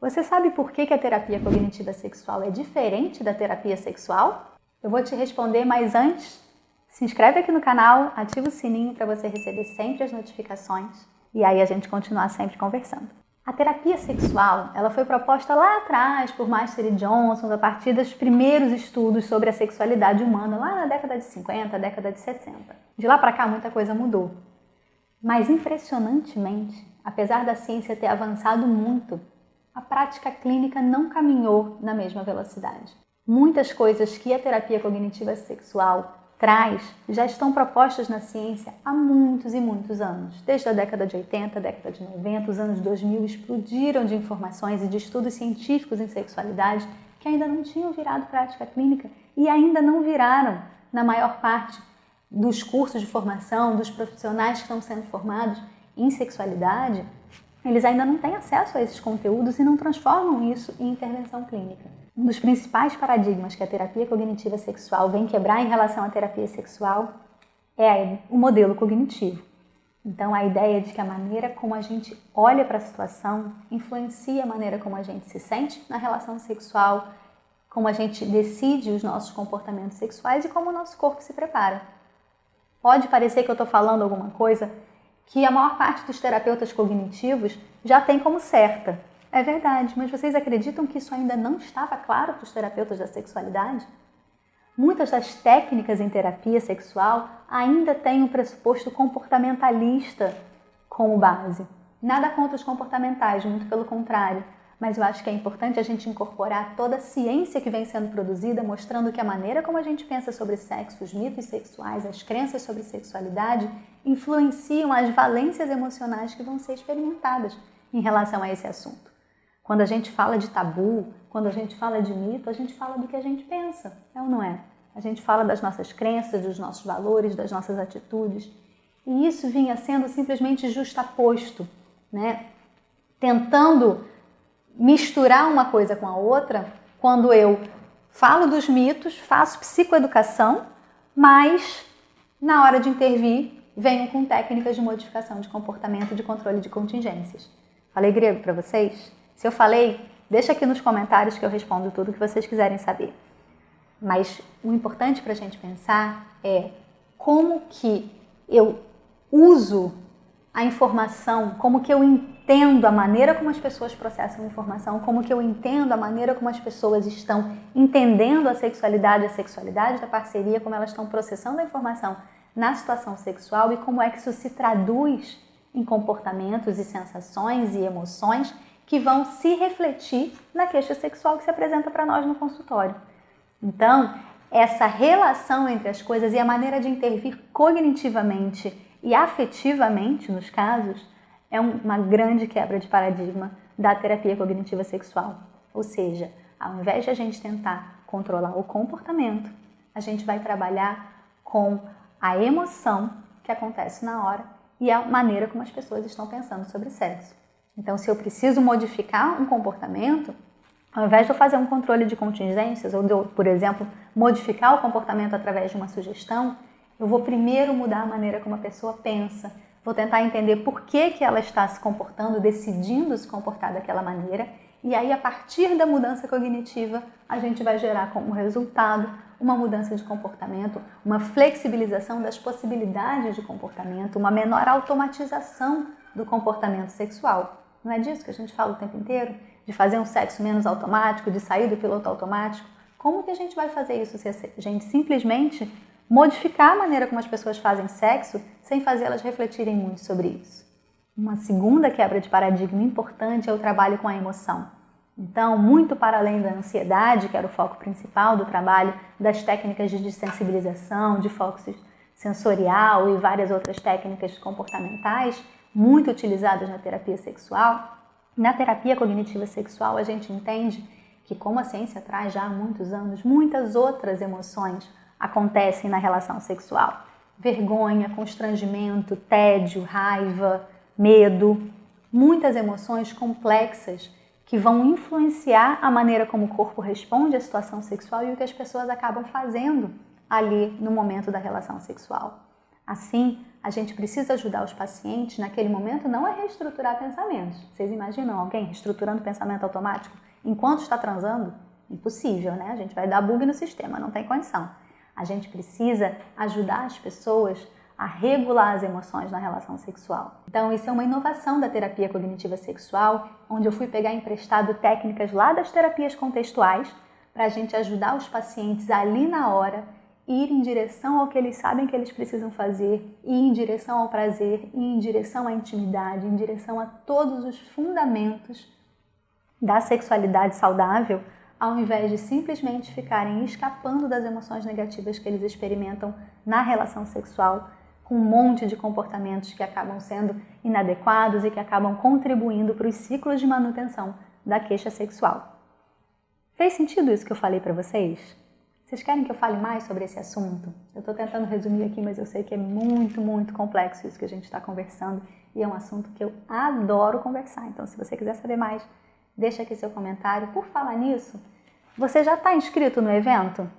Você sabe por que a terapia cognitiva sexual é diferente da terapia sexual? Eu vou te responder, mas antes, se inscreve aqui no canal, ativa o sininho para você receber sempre as notificações e aí a gente continuar sempre conversando. A terapia sexual, ela foi proposta lá atrás por Master e Johnson a partir dos primeiros estudos sobre a sexualidade humana, lá na década de 50, década de 60. De lá para cá muita coisa mudou. Mas impressionantemente, apesar da ciência ter avançado muito, a prática clínica não caminhou na mesma velocidade. Muitas coisas que a terapia cognitiva sexual traz já estão propostas na ciência há muitos e muitos anos. Desde a década de 80, década de 90, os anos 2000 explodiram de informações e de estudos científicos em sexualidade que ainda não tinham virado prática clínica e ainda não viraram na maior parte dos cursos de formação, dos profissionais que estão sendo formados em sexualidade. Eles ainda não têm acesso a esses conteúdos e não transformam isso em intervenção clínica. Um dos principais paradigmas que a terapia cognitiva sexual vem quebrar em relação à terapia sexual é o modelo cognitivo. Então, a ideia de que a maneira como a gente olha para a situação influencia a maneira como a gente se sente na relação sexual, como a gente decide os nossos comportamentos sexuais e como o nosso corpo se prepara. Pode parecer que eu estou falando alguma coisa que a maior parte dos terapeutas cognitivos já tem como certa. É verdade, mas vocês acreditam que isso ainda não estava claro para os terapeutas da sexualidade? Muitas das técnicas em terapia sexual ainda têm um pressuposto comportamentalista como base. Nada contra os comportamentais, muito pelo contrário, mas eu acho que é importante a gente incorporar toda a ciência que vem sendo produzida, mostrando que a maneira como a gente pensa sobre sexo, os mitos sexuais, as crenças sobre sexualidade, influenciam as valências emocionais que vão ser experimentadas em relação a esse assunto. Quando a gente fala de tabu, quando a gente fala de mito, a gente fala do que a gente pensa, é ou não é? A gente fala das nossas crenças, dos nossos valores, das nossas atitudes. E isso vinha sendo simplesmente justaposto, né? Tentando misturar uma coisa com a outra, quando eu falo dos mitos, faço psicoeducação, mas na hora de intervir, venho com técnicas de modificação de comportamento e de controle de contingências. Falei grego para vocês? Se eu falei, deixa aqui nos comentários que eu respondo tudo o que vocês quiserem saber. Mas o importante para a gente pensar é como que eu uso a informação, como que eu entendo a maneira como as pessoas processam a informação, como que eu entendo a maneira como as pessoas estão entendendo a sexualidade da parceria, como elas estão processando a informação na situação sexual e como é que isso se traduz em comportamentos e sensações e emoções que vão se refletir na queixa sexual que se apresenta para nós no consultório. Então, essa relação entre as coisas e a maneira de intervir cognitivamente e afetivamente, nos casos, é uma grande quebra de paradigma da terapia cognitiva sexual. Ou seja, ao invés de a gente tentar controlar o comportamento, a gente vai trabalhar com a emoção que acontece na hora e a maneira como as pessoas estão pensando sobre sexo. Então, se eu preciso modificar um comportamento, ao invés de eu fazer um controle de contingências, ou de eu, por exemplo, modificar o comportamento através de uma sugestão, eu vou primeiro mudar a maneira como a pessoa pensa, vou tentar entender por que ela está se comportando, decidindo se comportar daquela maneira, e aí, a partir da mudança cognitiva, a gente vai gerar como resultado uma mudança de comportamento, uma flexibilização das possibilidades de comportamento, uma menor automatização do comportamento sexual. Não é disso que a gente fala o tempo inteiro? De fazer um sexo menos automático, de sair do piloto automático? Como que a gente vai fazer isso se a gente simplesmente modificar a maneira como as pessoas fazem sexo sem fazê-las refletirem muito sobre isso? Uma segunda quebra de paradigma importante é o trabalho com a emoção. Então, muito para além da ansiedade, que era o foco principal do trabalho, das técnicas de desensibilização, de foco sensorial e várias outras técnicas comportamentais, muito utilizadas na terapia sexual, na terapia cognitiva sexual a gente entende que, como a ciência traz já há muitos anos, muitas outras emoções acontecem na relação sexual. Vergonha, constrangimento, tédio, raiva, medo, muitas emoções complexas que vão influenciar a maneira como o corpo responde à situação sexual e o que as pessoas acabam fazendo ali no momento da relação sexual. Assim, a gente precisa ajudar os pacientes naquele momento não a reestruturar pensamentos. Vocês imaginam alguém reestruturando pensamento automático enquanto está transando? Impossível, né? A gente vai dar bug no sistema, não tem condição. A gente precisa ajudar as pessoas a regular as emoções na relação sexual. Então, isso é uma inovação da terapia cognitiva sexual, onde eu fui pegar emprestado técnicas lá das terapias contextuais para a gente ajudar os pacientes ali na hora ir em direção ao que eles sabem que eles precisam fazer, ir em direção ao prazer, ir em direção à intimidade, em direção a todos os fundamentos da sexualidade saudável, ao invés de simplesmente ficarem escapando das emoções negativas que eles experimentam na relação sexual, com um monte de comportamentos que acabam sendo inadequados e que acabam contribuindo para os ciclos de manutenção da queixa sexual. Fez sentido isso que eu falei para vocês? Vocês querem que eu fale mais sobre esse assunto? Eu estou tentando resumir aqui, mas eu sei que é muito, muito complexo isso que a gente está conversando e é um assunto que eu adoro conversar. Então, se você quiser saber mais, deixa aqui seu comentário. Por falar nisso, você já está inscrito no evento?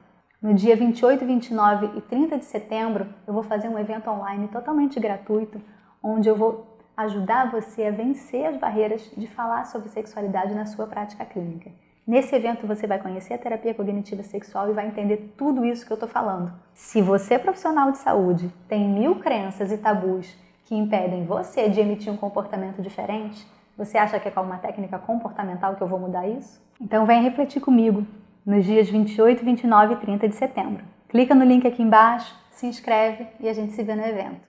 No dia 28, 29 e 30 de setembro, eu vou fazer um evento online totalmente gratuito, onde eu vou ajudar você a vencer as barreiras de falar sobre sexualidade na sua prática clínica. Nesse evento você vai conhecer a terapia cognitiva sexual e vai entender tudo isso que eu estou falando. Se você, profissional de saúde, tem 1000 crenças e tabus que impedem você de emitir um comportamento diferente, você acha que é com uma técnica comportamental que eu vou mudar isso? Então venha refletir comigo nos dias 28, 29 e 30 de setembro. Clica no link aqui embaixo, se inscreve e a gente se vê no evento.